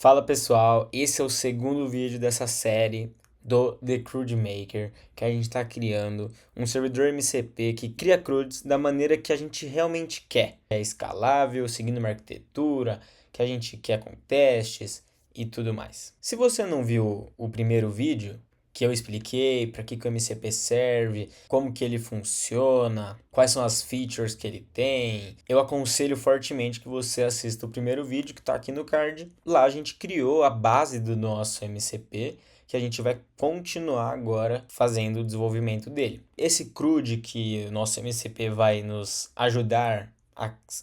Fala pessoal, esse é o segundo vídeo dessa série do The CRUD Maker, que a gente está criando um servidor MCP que cria CRUDs da maneira que a gente realmente quer. É escalável, seguindo uma arquitetura que a gente quer com testes e tudo mais. Se você não viu o primeiro vídeo, que eu expliquei para que o MCP serve, como que ele funciona, quais são as features que ele tem, eu aconselho fortemente que você assista o primeiro vídeo que está aqui no card. Lá a gente criou a base do nosso MCP, que a gente vai continuar agora fazendo o desenvolvimento dele. Esse CRUD que o nosso MCP vai nos ajudar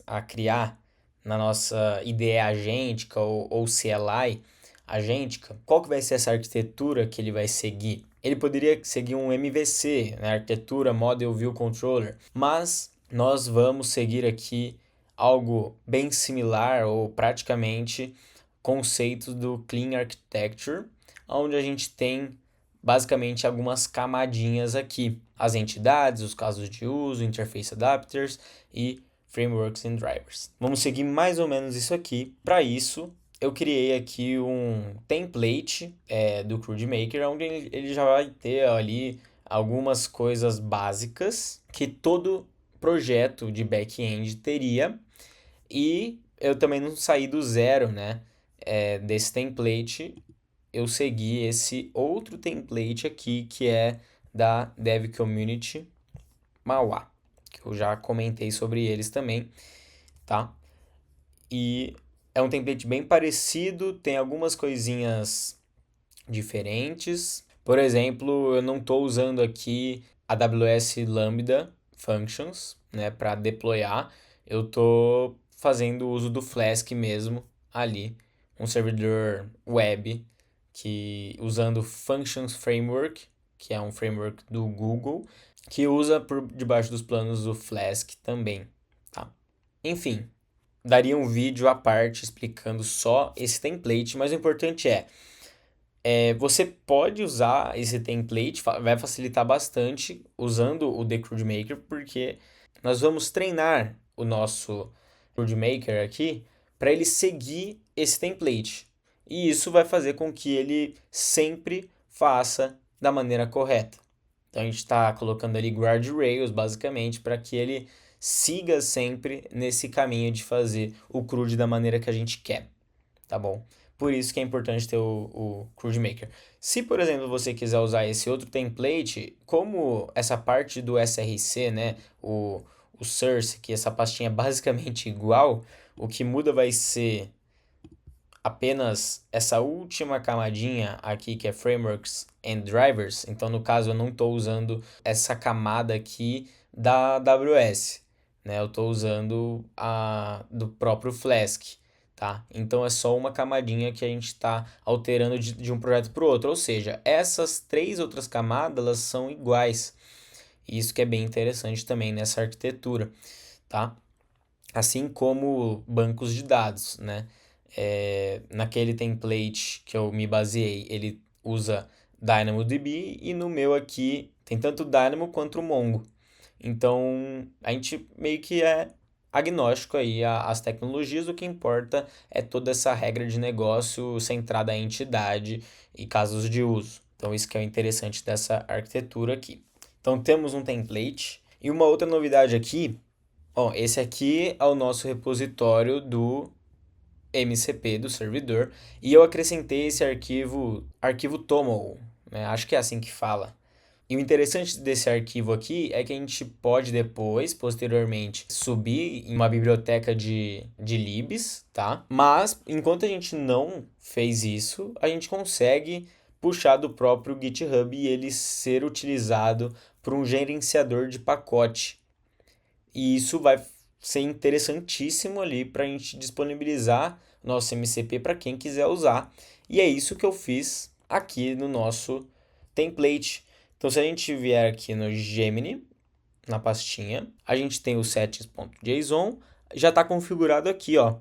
a criar na nossa IDE agêntica ou CLI, agêntica, qual que vai ser essa arquitetura que ele vai seguir? Ele poderia seguir um MVC, né? Arquitetura Model View Controller, mas nós vamos seguir aqui algo bem similar ou praticamente conceitos do Clean Architecture, onde a gente tem basicamente algumas camadinhas aqui, as entidades, os casos de uso, interface adapters e frameworks and drivers. Vamos seguir mais ou menos isso aqui. Para isso, eu criei aqui um template do CRUD-Maker, onde ele já vai ter ali algumas coisas básicas que todo projeto de back-end teria. E eu também não saí do zero, né? Desse template, eu segui esse outro template aqui, que é da Dev Community Mauá, que eu já comentei sobre eles também, tá? E é um template bem parecido, tem algumas coisinhas diferentes. Por exemplo, eu não estou usando aqui AWS Lambda Functions, né, para deployar. Eu estou fazendo uso do Flask mesmo ali, um servidor web que usando Functions Framework, que é um framework do Google, que usa por debaixo dos planos o Flask também, tá? Enfim, daria um vídeo à parte explicando só esse template, mas o importante você pode usar esse template, vai facilitar bastante usando o The CRUD Maker, porque nós vamos treinar o nosso CRUD Maker aqui para ele seguir esse template. E isso vai fazer com que ele sempre faça da maneira correta. Então a gente está colocando ali guardrails basicamente para que ele siga sempre nesse caminho de fazer o CRUD da maneira que a gente quer, tá bom? Por isso que é importante ter o CRUD-Maker. Se, por exemplo, você quiser usar esse outro template, como essa parte do SRC, né, o source, que essa pastinha é basicamente igual, o que muda vai ser apenas essa última camadinha aqui, que é Frameworks and Drivers. Então, no caso, eu não estou usando essa camada aqui da AWS, né? Eu estou usando a do próprio Flask, tá? Então, é só uma camadinha que a gente está alterando de um projeto para o outro. Ou seja, essas três outras camadas, elas são iguais. Isso que é bem interessante também nessa arquitetura, tá? Assim como bancos de dados, né? Naquele template que eu me baseei, ele usa DynamoDB e no meu aqui tem tanto o Dynamo quanto o Mongo. Então, a gente meio que é agnóstico aí às tecnologias, o que importa é toda essa regra de negócio centrada em entidade e casos de uso. Então, isso que é o interessante dessa arquitetura aqui. Então, temos um template. E uma outra novidade aqui, ó, esse aqui é o nosso repositório do MCP do servidor, e eu acrescentei esse arquivo toml, né? Acho que é assim que fala. E o interessante desse arquivo aqui é que a gente pode depois, posteriormente, subir em uma biblioteca de libs, tá? Mas, enquanto a gente não fez isso, a gente consegue puxar do próprio GitHub e ele ser utilizado por um gerenciador de pacote. E isso vai ser interessantíssimo ali para a gente disponibilizar nosso MCP para quem quiser usar. E é isso que eu fiz aqui no nosso template. Então, se a gente vier aqui no Gemini, na pastinha, a gente tem o settings.json, já está configurado aqui, ó.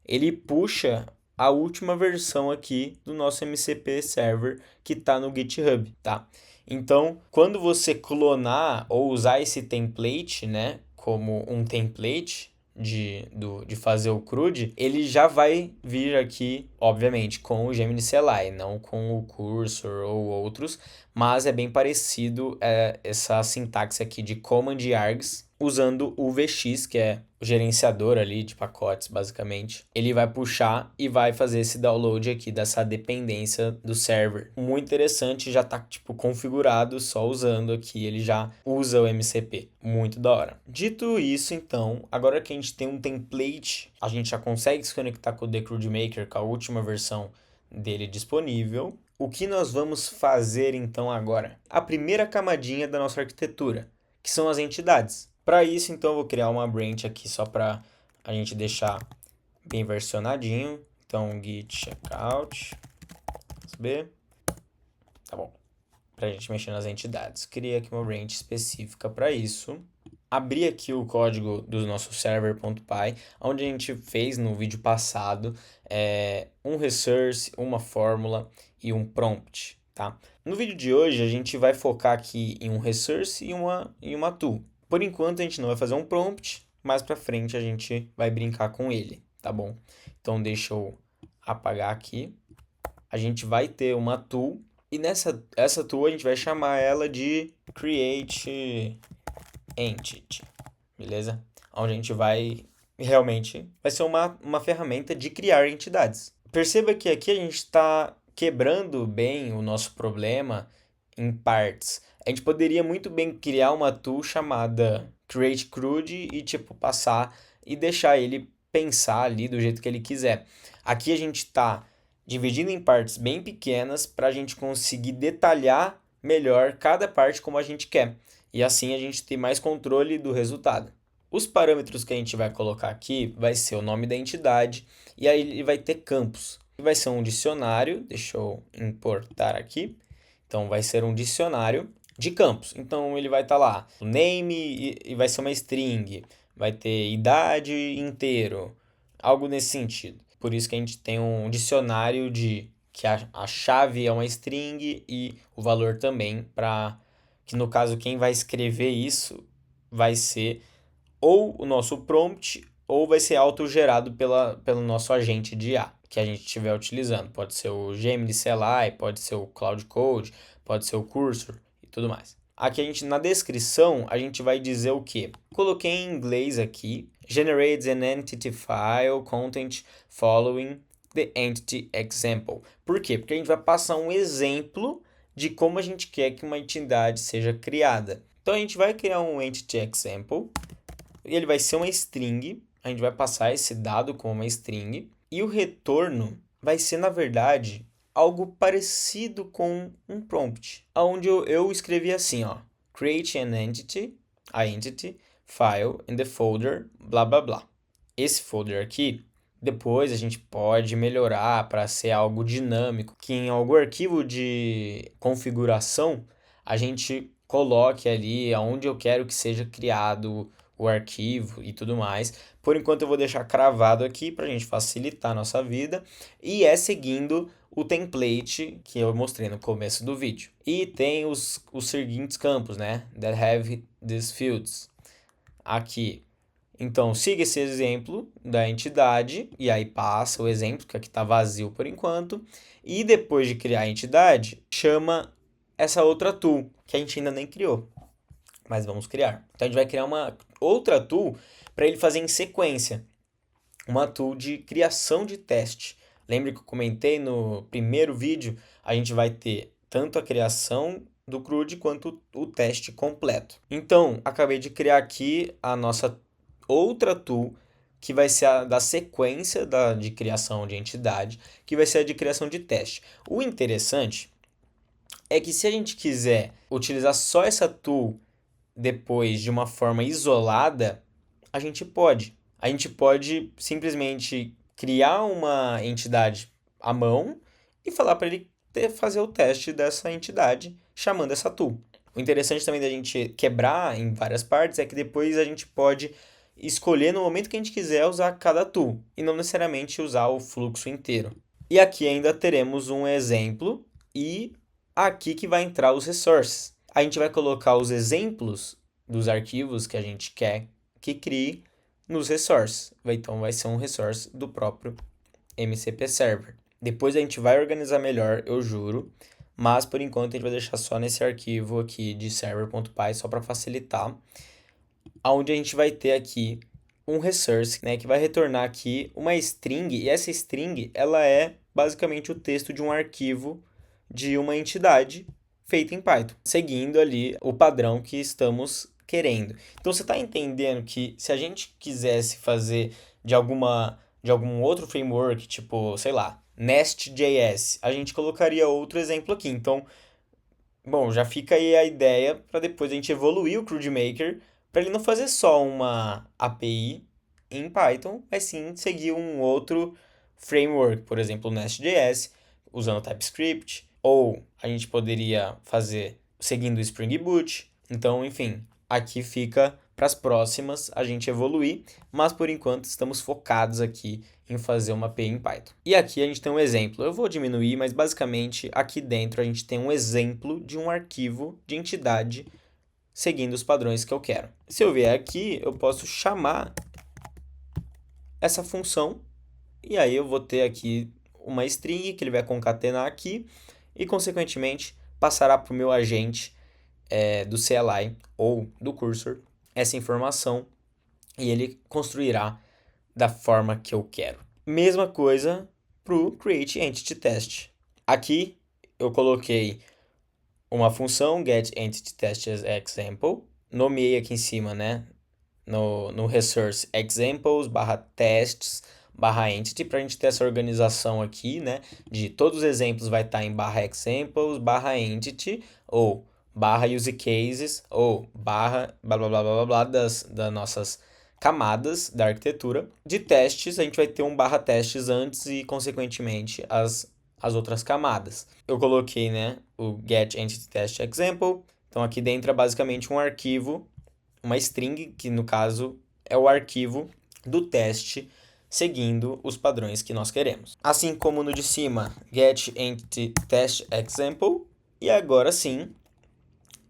Ele puxa a última versão aqui do nosso MCP server que está no GitHub, tá? Então, quando você clonar ou usar esse template, né, como um template de fazer o CRUD, ele já vai vir aqui, obviamente, com o Gemini CLI, não com o Cursor ou outros, mas é bem parecido essa sintaxe aqui de Command e Args, usando o VX, que é o gerenciador ali de pacotes, basicamente. Ele vai puxar e vai fazer esse download aqui dessa dependência do server. Muito interessante, já tá tipo configurado, só usando aqui, ele já usa o MCP. Muito da hora. Dito isso, então, agora que a gente tem um template, a gente já consegue se conectar com o The CRUD Maker, com a última versão dele disponível. O que nós vamos fazer então agora? A primeira camadinha da nossa arquitetura, que são as entidades. Para isso, então, eu vou criar uma branch aqui só para a gente deixar bem versionadinho. Então, git checkout, b, tá bom, para a gente mexer nas entidades. Criei aqui uma branch específica para isso. Abri aqui o código do nosso server.py, onde a gente fez no vídeo passado um resource, uma fórmula e um prompt, tá? No vídeo de hoje, a gente vai focar aqui em um resource e uma tool. Por enquanto, a gente não vai fazer um prompt, mais para frente a gente vai brincar com ele, tá bom? Então, deixa eu apagar aqui. A gente vai ter uma tool, e essa tool a gente vai chamar ela de create entity, beleza? Onde a gente vai ser uma ferramenta de criar entidades. Perceba que aqui a gente está quebrando bem o nosso problema em partes. A gente poderia muito bem criar uma tool chamada create CRUD e tipo passar e deixar ele pensar ali do jeito que ele quiser. Aqui a gente está dividindo em partes bem pequenas para a gente conseguir detalhar melhor cada parte como a gente quer. E assim a gente tem mais controle do resultado. Os parâmetros que a gente vai colocar aqui vai ser o nome da entidade e aí ele vai ter campos. Vai ser um dicionário, deixa eu importar aqui. Então vai ser um dicionário de campos. Então ele vai estar lá, o name e vai ser uma string, vai ter idade inteiro, algo nesse sentido. Por isso que a gente tem um dicionário que a chave é uma string e o valor também, para que no caso quem vai escrever isso vai ser ou o nosso prompt ou vai ser autogerado pelo nosso agente de IA que a gente estiver utilizando. Pode ser o Gemini CLI, pode ser o Cloud Code, pode ser o Cursor e tudo mais. Aqui na descrição a gente vai dizer o que? Coloquei em inglês aqui, generates an entity file content following the entity example. Por quê? Porque a gente vai passar um exemplo de como a gente quer que uma entidade seja criada. Então a gente vai criar um entity example, e ele vai ser uma string, a gente vai passar esse dado como uma string, e o retorno vai ser, na verdade, algo parecido com um prompt, onde eu escrevi assim, ó, create an entity, a entity, file in the folder, blá blá blá. Esse folder aqui, depois a gente pode melhorar para ser algo dinâmico, que em algum arquivo de configuração a gente coloque ali aonde eu quero que seja criado o arquivo e tudo mais. Por enquanto eu vou deixar cravado aqui para a gente facilitar a nossa vida, e seguindo o template que eu mostrei no começo do vídeo. E tem os seguintes campos, né? That have these fields. Aqui. Então, siga esse exemplo da entidade, e aí passa o exemplo, que aqui está vazio por enquanto, e depois de criar a entidade, chama essa outra tool, que a gente ainda nem criou, mas vamos criar. Então, a gente vai criar uma outra tool para ele fazer em sequência, uma tool de criação de teste. Lembra que eu comentei no primeiro vídeo, a gente vai ter tanto a criação do CRUD quanto o teste completo. Então, acabei de criar aqui a nossa outra tool, que vai ser a da sequência de criação de entidade, que vai ser a de criação de teste. O interessante é que se a gente quiser utilizar só essa tool depois de uma forma isolada, a gente pode. A gente pode simplesmente criar uma entidade à mão e falar para ele fazer o teste dessa entidade chamando essa tool. O interessante também da gente quebrar em várias partes é que depois a gente pode escolher no momento que a gente quiser usar cada tool e não necessariamente usar o fluxo inteiro. E aqui ainda teremos um exemplo e aqui que vai entrar os resources. A gente vai colocar os exemplos dos arquivos que a gente quer que crie nos resources. Então vai ser um resource do próprio MCP Server. Depois a gente vai organizar melhor, eu juro, mas por enquanto a gente vai deixar só nesse arquivo aqui de server.py só para facilitar, onde a gente vai ter aqui um resource, né, que vai retornar aqui uma string, e essa string ela é basicamente o texto de um arquivo de uma entidade feita em Python, seguindo ali o padrão que estamos querendo. Então você está entendendo que se a gente quisesse fazer de algum outro framework, tipo, sei lá, Nest.js, a gente colocaria outro exemplo aqui. Então, bom, já fica aí a ideia para depois a gente evoluir o CrudeMaker para ele não fazer só uma API em Python, mas sim seguir um outro framework, por exemplo, o Nest.js, usando TypeScript, ou a gente poderia fazer seguindo o Spring Boot. Então, enfim, aqui fica para as próximas a gente evoluir, mas por enquanto estamos focados aqui em fazer uma API em Python. E aqui a gente tem um exemplo. Eu vou diminuir, mas basicamente aqui dentro a gente tem um exemplo de um arquivo de entidade seguindo os padrões que eu quero. Se eu vier aqui, eu posso chamar essa função e aí eu vou ter aqui uma string que ele vai concatenar aqui e, consequentemente, passará para o meu agente do CLI ou do cursor essa informação e ele construirá da forma que eu quero. Mesma coisa para o createEntityTest. Aqui eu coloquei uma função getEntityTestAsExample, nomeei aqui em cima, né, no resource examples /tests /entity, para a gente ter essa organização aqui, né, de todos os exemplos vai estar em /examples /entity ou /use cases ou blá blá blá blá blá blá das nossas camadas da arquitetura. De testes, a gente vai ter um /testes antes e, consequentemente, as outras camadas. Eu coloquei, né, o getEntityTestExample. Então, aqui dentro é basicamente um arquivo, uma string, que no caso é o arquivo do teste, seguindo os padrões que nós queremos. Assim como no de cima, getEntityTestExample. E agora sim,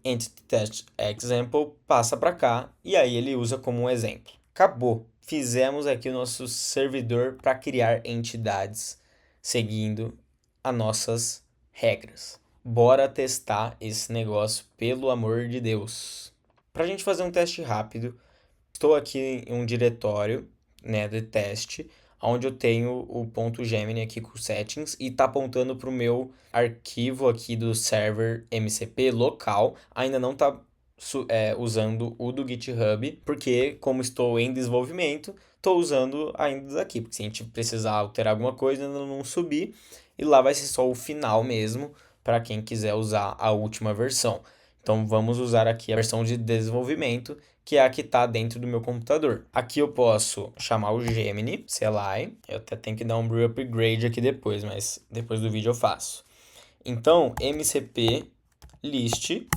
EntityTestExample passa para cá e aí ele usa como um exemplo. Acabou. Fizemos aqui o nosso servidor para criar entidades seguindo as nossas regras. Bora testar esse negócio, pelo amor de Deus. Para a gente fazer um teste rápido, estou aqui em um diretório, né, de teste, onde eu tenho o ponto Gemini aqui com settings e está apontando para o meu arquivo aqui do server MCP local. Ainda não está usando o do GitHub, porque como estou em desenvolvimento, estou usando ainda daqui, porque se a gente precisar alterar alguma coisa, ainda não subir, e lá vai ser só o final mesmo, para quem quiser usar a última versão. Então vamos usar aqui a versão de desenvolvimento, que é a que está dentro do meu computador. Aqui eu posso chamar o Gemini CLI, eu até tenho que dar um brew upgrade aqui depois, mas depois do vídeo eu faço. Então, MCP list,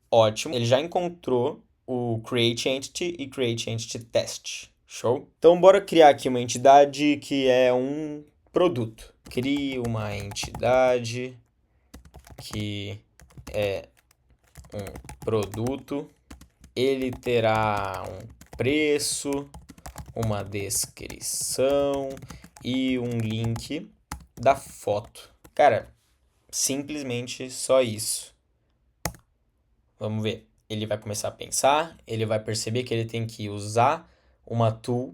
ótimo, ele já encontrou o create entity e create entity test. Show? Então, bora criar aqui uma entidade que é um produto. Crie uma entidade que é um produto. Ele terá um preço, uma descrição e um link da foto. Cara, simplesmente só isso. Vamos ver. Ele vai começar a pensar, ele vai perceber que ele tem que usar uma tool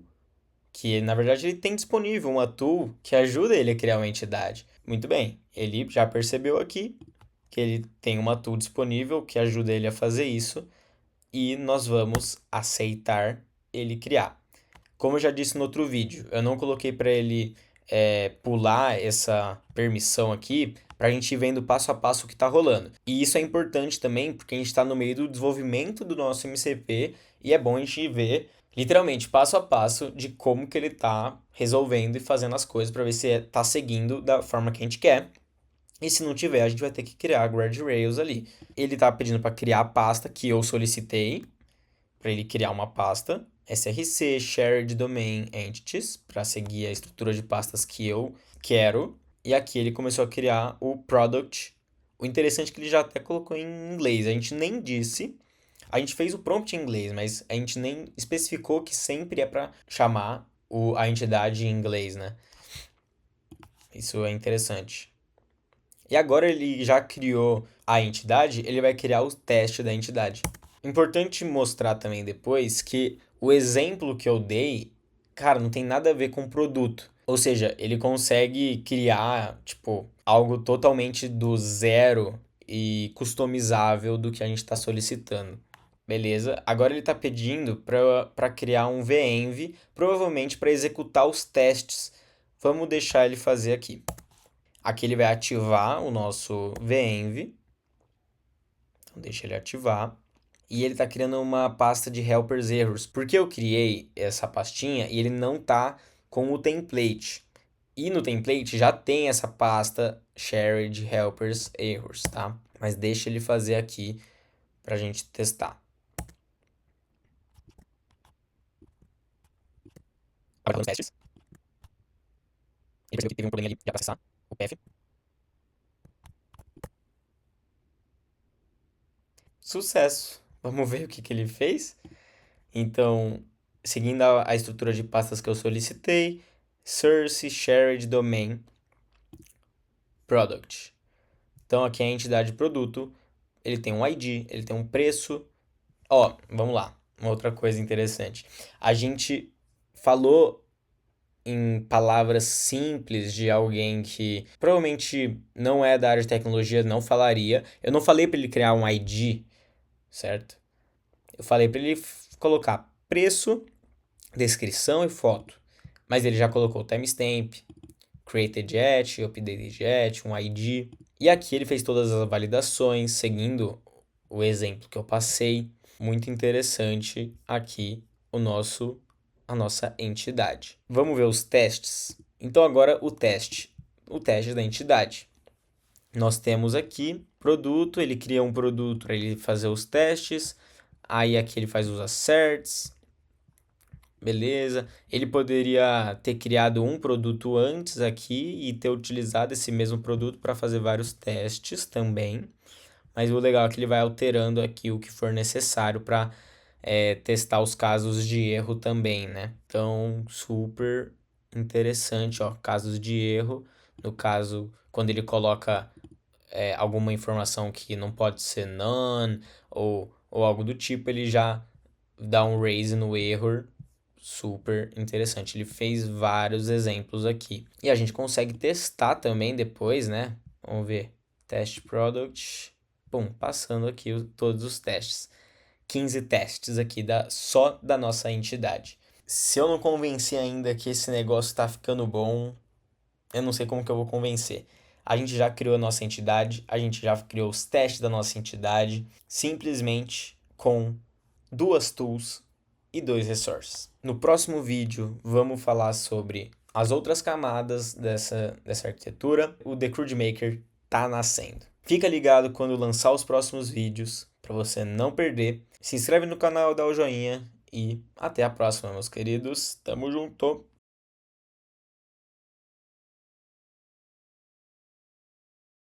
que, na verdade, ele tem disponível uma tool que ajuda ele a criar uma entidade. Muito bem, ele já percebeu aqui que ele tem uma tool disponível que ajuda ele a fazer isso e nós vamos aceitar ele criar. Como eu já disse no outro vídeo, eu não coloquei para ele pular essa permissão aqui para a gente ir vendo passo a passo o que está rolando. E isso é importante também porque a gente está no meio do desenvolvimento do nosso MCP e é bom a gente ver literalmente passo a passo de como que ele está resolvendo e fazendo as coisas para ver se está seguindo da forma que a gente quer. E se não tiver, a gente vai ter que criar guardrails ali. Ele está pedindo para criar a pasta que eu solicitei, para ele criar uma pasta. SRC, Shared Domain Entities, para seguir a estrutura de pastas que eu quero. E aqui ele começou a criar o Product. O interessante é que ele já até colocou em inglês. A gente nem disse A gente fez o prompt em inglês, mas a gente nem especificou que sempre é para chamar a entidade em inglês, né? Isso é interessante. E agora ele já criou a entidade, ele vai criar o teste da entidade. Importante mostrar também depois que o exemplo que eu dei, cara, não tem nada a ver com o produto. Ou seja, ele consegue criar, tipo, algo totalmente do zero e customizável do que a gente está solicitando. Beleza? Agora ele está pedindo para criar um venv, provavelmente para executar os testes. Vamos deixar ele fazer aqui. Aqui ele vai ativar o nosso venv. Então deixa ele ativar. E ele está criando uma pasta de helpers errors. Porque eu criei essa pastinha e ele não está com o template. E no template já tem essa pasta shared helpers errors, tá? Mas deixa ele fazer aqui para a gente testar. Agora nos testes. Ele percebeu que teve um problema ali de acessar o path. Sucesso! Vamos ver o que ele fez. Então, seguindo a estrutura de pastas que eu solicitei, source, shared, domain, product. Então, aqui é a entidade produto, ele tem um ID, ele tem um preço. Ó, vamos lá, uma outra coisa interessante. A gente falou em palavras simples de alguém que provavelmente não é da área de tecnologia, não falaria. Eu não falei para ele criar um ID, certo? Eu falei para ele colocar preço, descrição e foto. Mas ele já colocou timestamp, created at, updated at, um ID. E aqui ele fez todas as validações, seguindo o exemplo que eu passei. Muito interessante aqui a nossa entidade. Vamos ver os testes? Então agora o teste da entidade. Nós temos aqui produto, ele cria um produto para ele fazer os testes, aí aqui ele faz os asserts, beleza. Ele poderia ter criado um produto antes aqui e ter utilizado esse mesmo produto para fazer vários testes também, mas o legal é que ele vai alterando aqui o que for necessário para testar os casos de erro também, né? Então, super interessante, ó, casos de erro, no caso, quando ele coloca alguma informação que não pode ser none ou algo do tipo, ele já dá um raise no error, super interessante. Ele fez vários exemplos aqui. E a gente consegue testar também depois, né? Vamos ver, test product, pum, passando aqui todos os testes. 15 testes aqui só da nossa entidade. Se eu não convencer ainda que esse negócio está ficando bom, eu não sei como que eu vou convencer. A gente já criou a nossa entidade, a gente já criou os testes da nossa entidade, simplesmente com 2 tools e 2 resources. No próximo vídeo, vamos falar sobre as outras camadas dessa arquitetura. O The CRUD Maker tá nascendo. Fica ligado quando lançar os próximos vídeos, para você não perder. Se inscreve no canal, dá o joinha e até a próxima, meus queridos. Tamo junto!